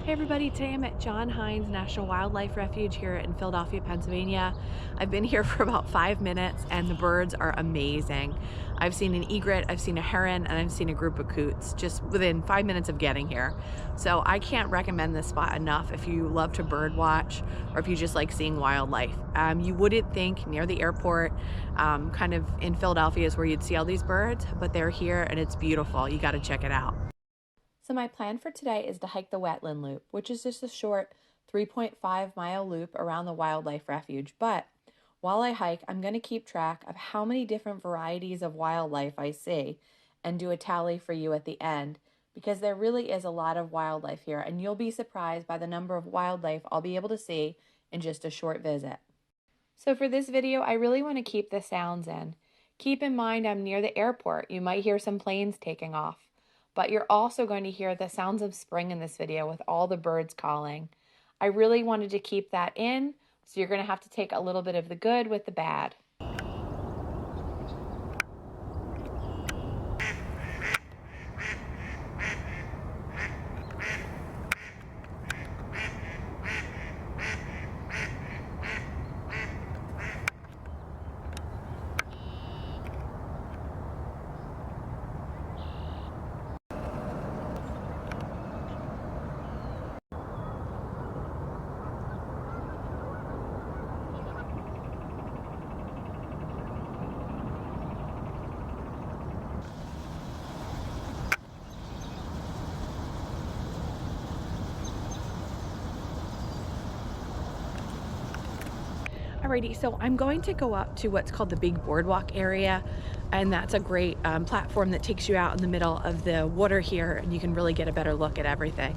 Hey everybody, today I'm at John Heinz National Wildlife Refuge here in Philadelphia, Pennsylvania. I've been here for about 5 minutes and the birds are amazing. I've seen an egret, I've seen a heron, and I've seen a group of coots just within 5 minutes of getting here. So I can't recommend this spot enough if you love to bird watch or if you just like seeing wildlife. You wouldn't think near the airport, kind of in Philadelphia is where you'd see all these birds, but they're here and it's beautiful. You gotta check it out. So my plan for today is to hike the Wetland Loop, which is just a short 3.5-mile loop around the wildlife refuge. But while I hike, I'm going to keep track of how many different varieties of wildlife I see and do a tally for you at the end, because there really is a lot of wildlife here, and you'll be surprised by the number of wildlife I'll be able to see in just a short visit. So for this video, I really want to keep the sounds in. Keep in mind I'm near the airport. You might hear some planes taking off. But you're also going to hear the sounds of spring in this video with all the birds calling. I really wanted to keep that in, so you're going to have to take a little bit of the good with the bad. Alrighty, so I'm going to go up to what's called the big boardwalk area, and that's a great platform that takes you out in the middle of the water here, and you can really get a better look at everything.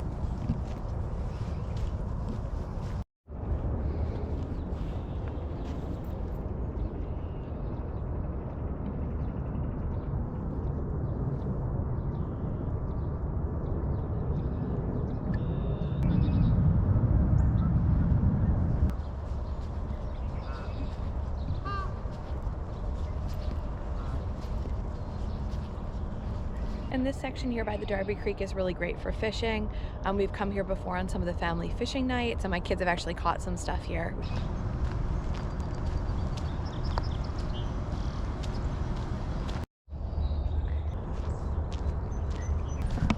And this section here by the Darby Creek is really great for fishing. We've come here before on some of the family fishing nights, and my kids have actually caught some stuff here.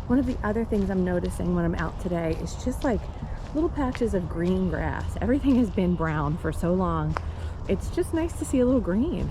One of the other things I'm noticing when I'm out today is just like little patches of green grass. Everything has been brown for so long. It's just nice to see a little green.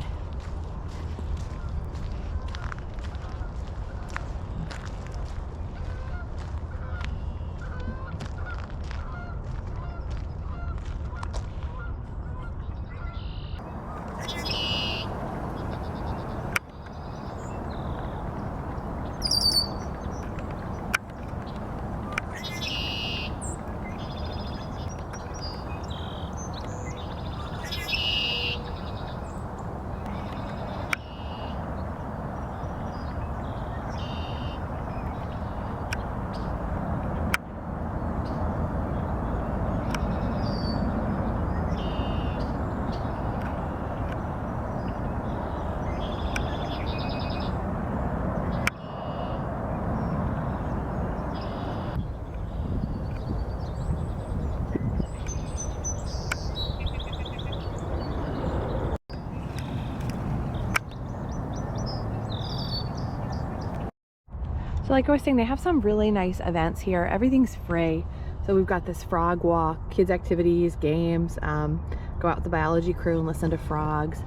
So like I was saying, they have some really nice events here. Everything's free. So we've got this frog walk, kids activities, games, go out with the biology crew and listen to frogs.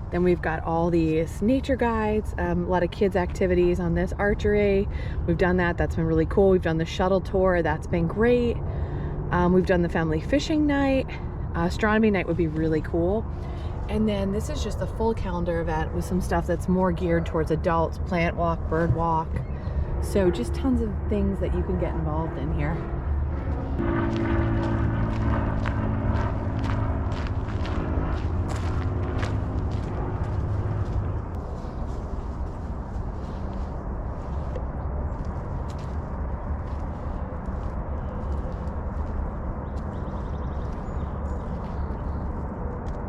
Then we've got all these nature guides, a lot of kids activities on this, archery. We've done that, that's been really cool. We've done the shuttle tour, that's been great. We've done the family fishing night. Astronomy night would be really cool. And then this is just a full calendar event with some stuff that's more geared towards adults, plant walk, bird walk. So just tons of things that you can get involved in here.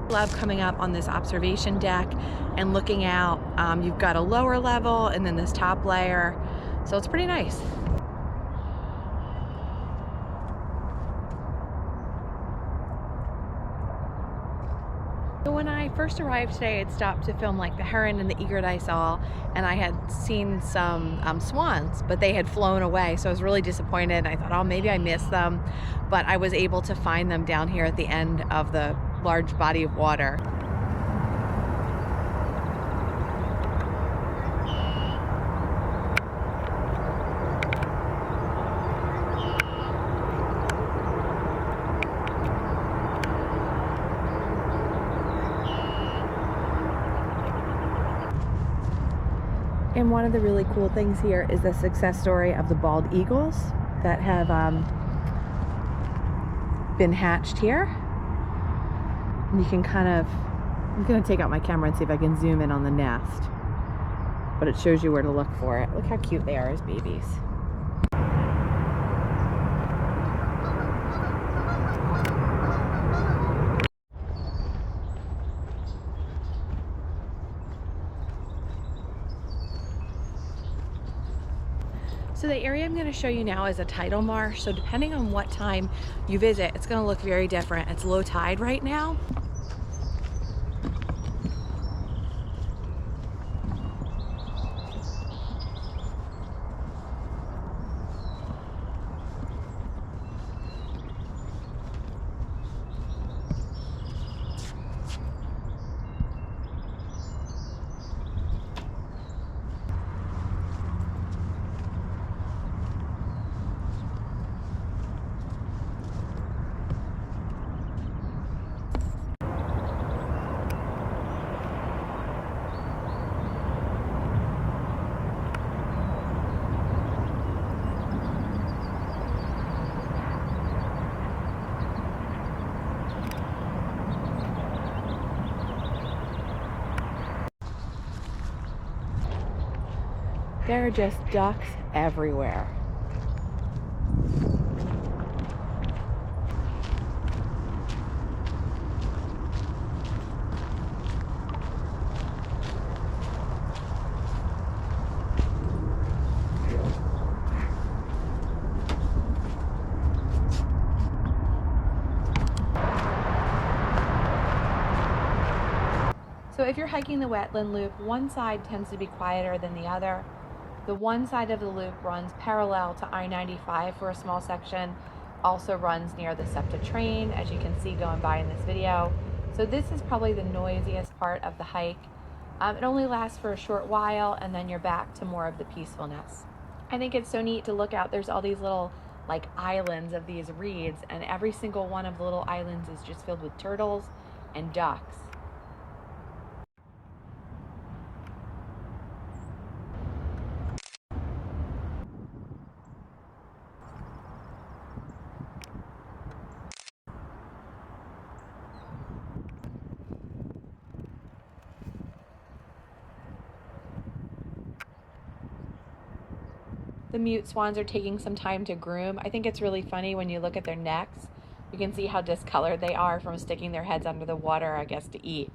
Love coming up on this observation deck and looking out. You've got a lower level and then this top layer. So it's pretty nice. when I first arrived today, I'd stopped to film like the heron and the egret I saw, and I had seen some swans, but they had flown away, so I was really disappointed. I thought, oh, maybe I missed them, but I was able to find them down here at the end of the large body of water. And one of the really cool things here is the success story of the bald eagles that have been hatched here. And you can I'm gonna take out my camera and see if I can zoom in on the nest, but it shows you where to look for it. Look how cute they are as babies. So the area I'm going to show you now is a tidal marsh. So depending on what time you visit, it's going to look very different. It's low tide right now. There are just ducks everywhere. So if you're hiking the Wetland Loop, one side tends to be quieter than the other. The one side of the loop runs parallel to I-95 for a small section, also runs near the SEPTA train, as you can see going by in this video. So this is probably the noisiest part of the hike. It only lasts for a short while, and then you're back to more of the peacefulness. I think it's so neat to look out. There's all these little like islands of these reeds, and every single one of the little islands is just filled with turtles and ducks. The mute swans are taking some time to groom. I think it's really funny when you look at their necks. You can see how discolored they are from sticking their heads under the water, I guess, to eat.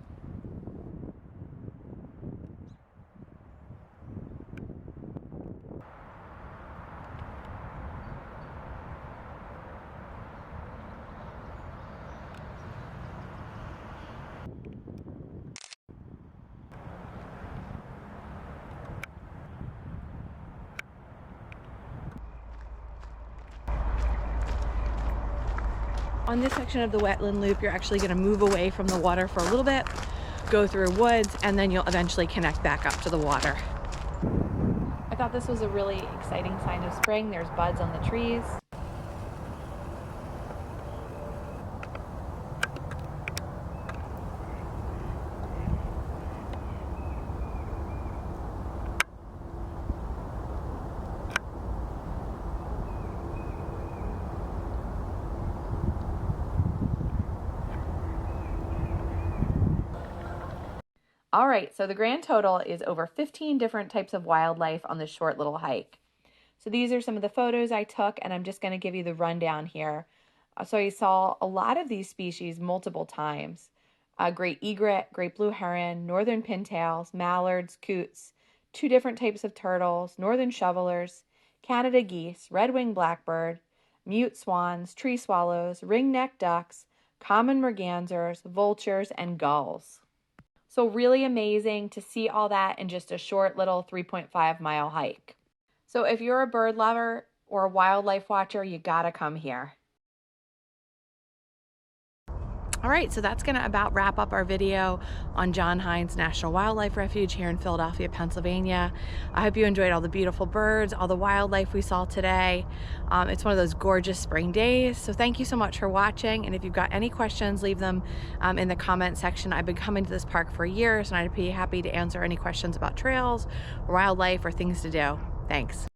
On this section of the Wetland Loop, you're actually going to move away from the water for a little bit, go through woods, and then you'll eventually connect back up to the water. I thought this was a really exciting sign of spring. There's buds on the trees. All right, so the grand total is over 15 different types of wildlife on this short little hike. So these are some of the photos I took, and I'm just going to give you the rundown here. So I saw a lot of these species multiple times. Great egret, great blue heron, northern pintails, mallards, coots, 2 different types of turtles, northern shovelers, Canada geese, red-winged blackbird, mute swans, tree swallows, ring-necked ducks, common mergansers, vultures, and gulls. So really amazing to see all that in just a short little 3.5-mile hike. So if you're a bird lover or a wildlife watcher, you gotta come here. All right, so that's gonna about wrap up our video on John Heinz National Wildlife Refuge here in Philadelphia, Pennsylvania. I hope you enjoyed all the beautiful birds, all the wildlife we saw today. It's one of those gorgeous spring days. So thank you so much for watching. And if you've got any questions, leave them in the comment section. I've been coming to this park for years and I'd be happy to answer any questions about trails, or wildlife, or things to do. Thanks.